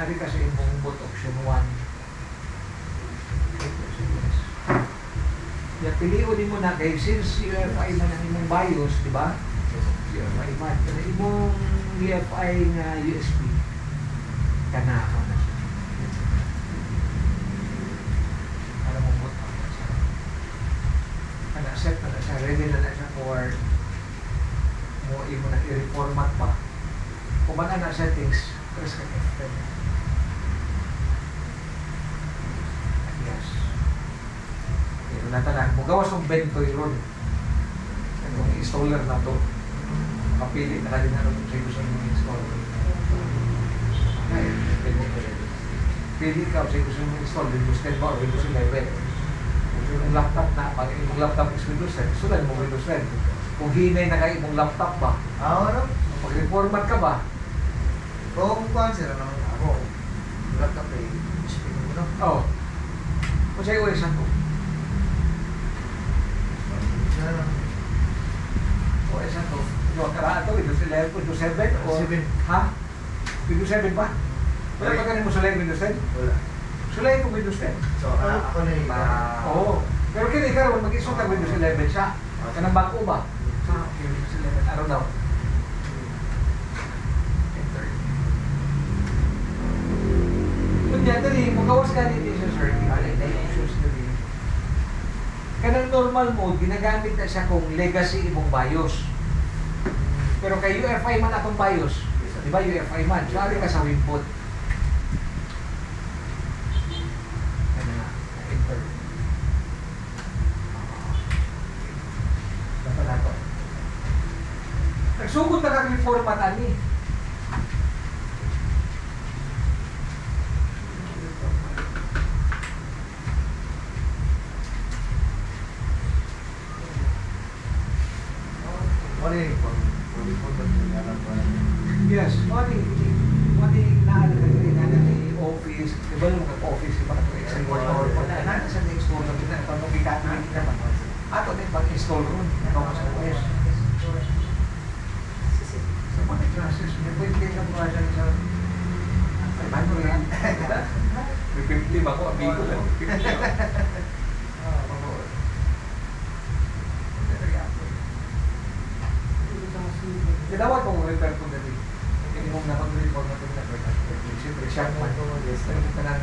naari kasi imong boot option 1. Ya piliun nimo na kay since UFI man ang imong BIOS, di ba? UFI man. Pero imong UFI nga USB kana na siya. Para mo boot up na siya. Kana set na siya, ready na siya for mo imo na i-reformat pa. Kung ba na settings, press ka F10. Yes. Pero natanan, kung gawas ng bentoy ron, itong installer na to, kapili na ka din na rin sa gusto mong install. Ngayon, pili ka sa gusto mong install, Windows 10 ba o Windows 11. Kung yung laptop na, pag yung laptop is Windows 10, sulan mo Windows 10. Kung hinay na kayo mong laptop ba, ano? pag-reformat ka ba, Kung sila naman ako, laptop eh, speaking mo no? oo. Kung sa'yo ulit saan ko? O, saan ko? Yung karaan to, Windows 11, Windows 7? O, 7. ha? Windows 7 ba? Wala pa ganun mo sulay Windows 10? Wala. Sulay ko Windows 10. So, ako na yung Oo. Pero kinikaroon, mag-isot ka Windows 11 siya. Kanang bako ba? Okay, Windows 11. Araw daw. Enter. Kunya, dali, magawas ka din sa sir. Alay na yung options dali. Kanang normal mode, ginagamit na siya kung legacy imong BIOS. Pero kay UFI man atong BIOS, di ba UFI man, sorry ka sa Wimpod. Ano na, enter. Dapat na to. Nagsugod na kang format ani. Ano yung Yes, money na ni office, di ba yung office, di ba ito Excel Word PowerPoint, na sa install na kita, ito nung ikat-ikat naman. Ato din pag-install ron, ito ko sa OS. Sa mga classes, may pwede ka mga dyan sa... Ano yan? May 50 ba ko? Amigo lang. 50 Ginawa kong repair ko dali. Hindi mong nakapag-report na itong network. Siyempre, siya man. Pero kita nang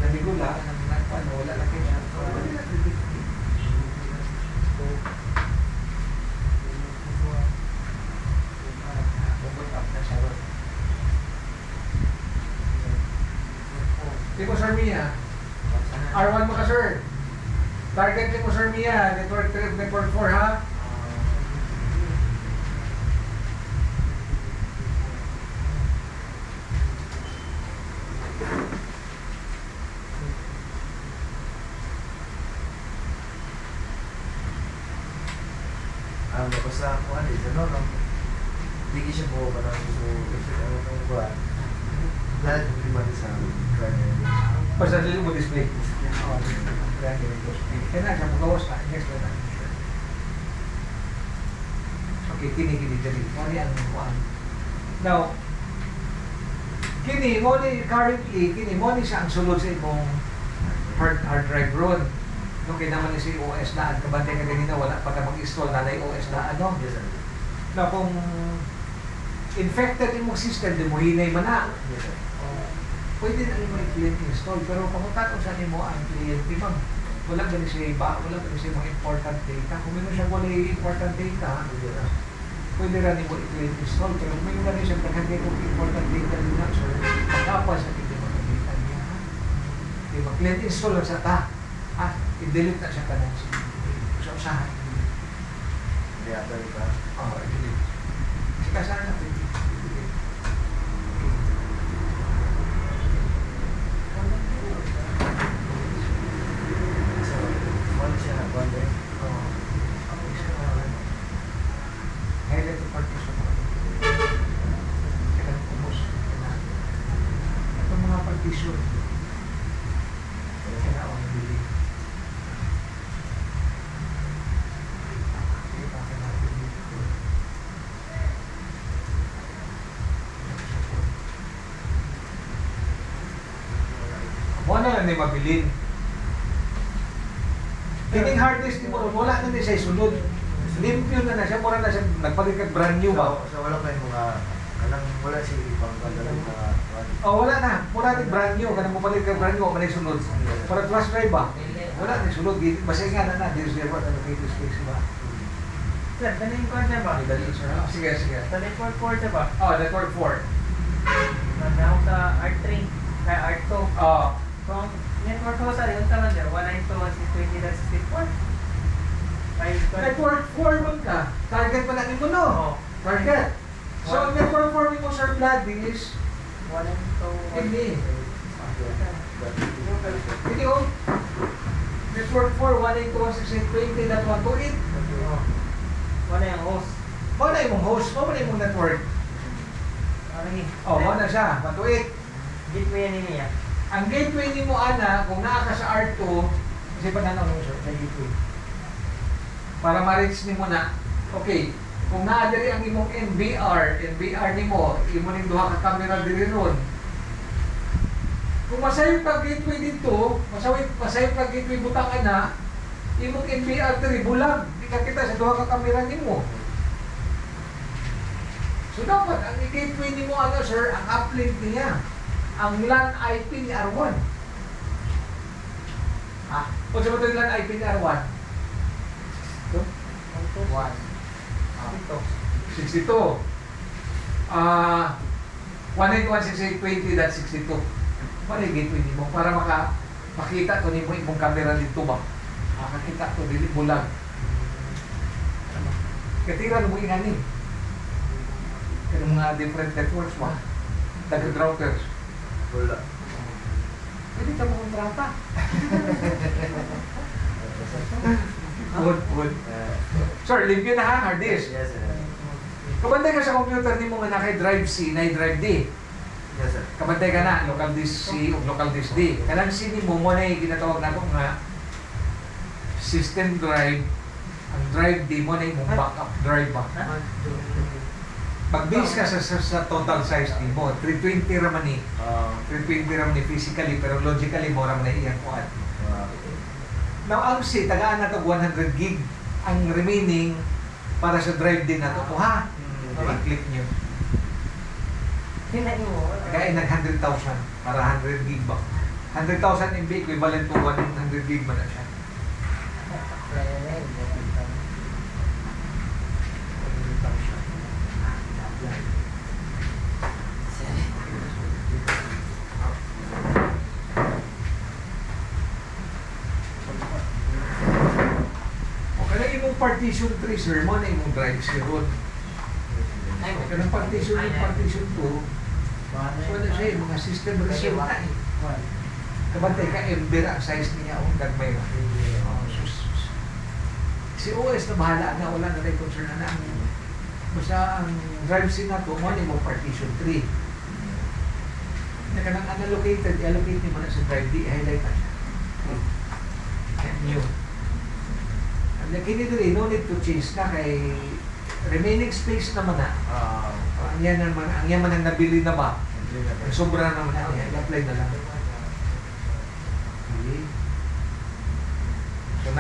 nabigula, wala lang kayo. Wala lang kayo. Bumot up na siya. Tipo Sir Mia. R1 mo ka sir. Target mo Sir Mia. Network 3, network 4 ha. Basta ako ano, no? Hindi siya po ba nang ano ba? Lahat yung lima sa kanya. Basta dito mo display. Kaya na siya magawas na. Next na lang. Okay, kini dali. Mali ang kuhaan. Now, kini, currently, kini, siya ang sulod sa imong hard drive ron. Nung kinaman niya si OS na, kabantay ka ganito, wala pa ka mag-install na OS na ano. Yes, sir. Na kung infected yung system, di mo hinay man na. Yes, sir. Pwede na yung client install, pero kung tatong saan mo ang client, ma'am, wala ba siya mga important data. Kung meron siya wala important data, pwede rin mo i-client install, pero kung meron rin siya pagkagay kung important data nila, so magkapa sa mga data niya. Diba, client install lang sa ta. I-delete na siya ka na sa usahan. Hindi ata rin ba? Oo, i-delete. Kasi kasaan natin, i-delete. So, one siya na, one day. Oo. Highlight the partition mo. Kailan pumus. Itong mga partition. Kailangan ako i-delete. Wala na ni mabilin. Kining hard disk ni mo, wala na ni siya sunod. Limpyo na siya, mura na siya, nagpalit ka brand new ba? So wala pa yung mga, wala siya ipang kagaling mga, Oh, wala na. Mura ni brand new, kanang mo palit ka brand new, manay sunod. Para flash drive ba? Wala ni sunod, basta nga na there's never allocated space ba? Sir, daling ko siya ba? Dali siya. Sige, sige. Sa network 4 siya ba? Oh, network 4. Nanaw sa R3, kaya R2. Oh, Kung network ko sa rin, tama dyan, 192.168.64. network 4 man ka. Target pa natin mo no? Oo. Target. So, ang network 4 mo, Sir Vlad, is 192. hindi. Hindi oh. Network 4, 182.168.20.128. Wala yung host. Wala yung host, wala yung network. Ano yun? Oh, wala siya, 128. Gateway yan niya. Ang gateway ni mo, Ana, kung naa ka sa R2, kasi pa nanong mo siya, sa gateway. Para ma-reach ni mo na, okay, kung naa diri ang imong NBR ni mo, imo ning duha ka camera diri ron. Kung masayop ka gateway dito, masayop ka gateway butang ana, imong NBR diri bulag, di ka kita sa duha ka camera nimo. So dapat ang gateway nimo ano sir, ang uplink niya, ang LAN IP ni R1. Ah, o sa ba LAN IP ni R1? Ito? 62. 1816820.62. Para yung gateway nimo para makita to nimo imong camera dito ba. Makakita to dili bulag. Katira mo ingani. Pero mga different networks ba? Dagdag routers. wala. Pwede ka mo kontrata. Good. Sir, limpyo na ha, hard disk. Yes, sir. Kabantay ka sa computer ni mo nga naka drive C, na drive D. Yes, sir. Kabantay ka na, local disk C o local disk D. Kanang C ni mo, mo na yung ginatawag na nga system drive. Ang drive D mo na yung backup drive ba. Pag-base ka sa total size ni mo, 320 raman ni. 320 raman ni physically, pero logically mo raman na iyang kuhan. Now, ang C, tagaan na ito 100 gig. Ang remaining, para sa drive din na ito. Kuha, i-click nyo. Hinay mo. Kaya nag 100,000 para 100 gig ba? 100,000 MB equivalent to 100 gig ba na siya? O kaya imong partition 3 sir, mo na imong drive zero. O kaya partition 1, partition 2, wala siya mga system reserve na eh. Kabantay ka, ember ang size niya o gagmay na. Si OS na bahala na, wala na rin concern na ang basta ang drive C na ito, mo mo partition 3. Na kanang unallocated, i-allocate niyo mo na sa drive D, i-highlight na siya. And new. And kini dili, no need to change na kay remaining space naman na. Ang yan man ang nabili na ba? Sobra naman na, i-apply na lang. Okay. So,